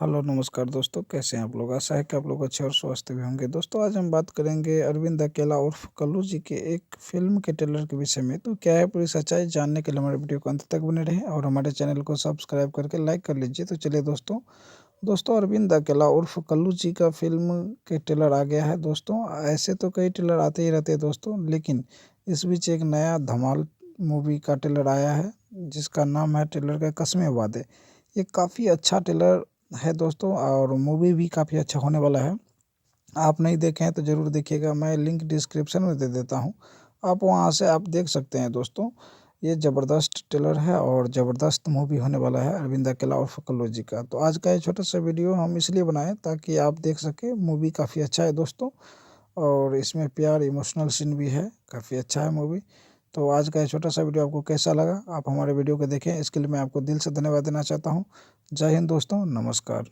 Hello नमस्कार दोस्तों, कैसे हैं आप लोग। आशा है कि आप लोग अच्छे और स्वस्थ भी होंगे। दोस्तों आज हम बात करेंगे अरविंद अकेला उर्फ कल्लू जी के एक फिल्म के ट्रेलर के विषय में। तो क्या है पूरी सच्चाई जानने के लिए हमारे वीडियो को अंत तक बने रहें और हमारे चैनल को सब्सक्राइब करके लाइक कर लीजिए। तो चलिए दोस्तों अरविंद अकेला उर्फ कल्लू जी का फिल्म के ट्रेलर आ गया है। दोस्तों ऐसे तो कई ट्रेलर आते ही रहते हैं दोस्तों, लेकिन इस बीच एक नया धमाल मूवी का ट्रेलर आया है जिसका नाम है ट्रेलर का कसमें वादे। ये काफ़ी अच्छा ट्रेलर है दोस्तों और मूवी भी काफ़ी अच्छा होने वाला है। आप नहीं देखे हैं तो ज़रूर देखिएगा, मैं लिंक डिस्क्रिप्शन में दे देता हूँ, आप वहाँ से आप देख सकते हैं दोस्तों। ये ज़बरदस्त ट्रेलर है और ज़बरदस्त मूवी होने वाला है अरविंद अकेला उर्फ कल्लू जी का। तो आज का ये छोटा सा वीडियो हम इसलिए बनाए ताकि आप देख सकें। मूवी काफ़ी अच्छा है दोस्तों और इसमें प्यार इमोशनल सीन भी है, काफ़ी अच्छा है मूवी। तो आज का ये छोटा सा वीडियो आपको कैसा लगा, आप हमारे वीडियो को देखें, इसके लिए मैं आपको दिल से धन्यवाद देना चाहता हूँ। जय हिंद दोस्तों, नमस्कार।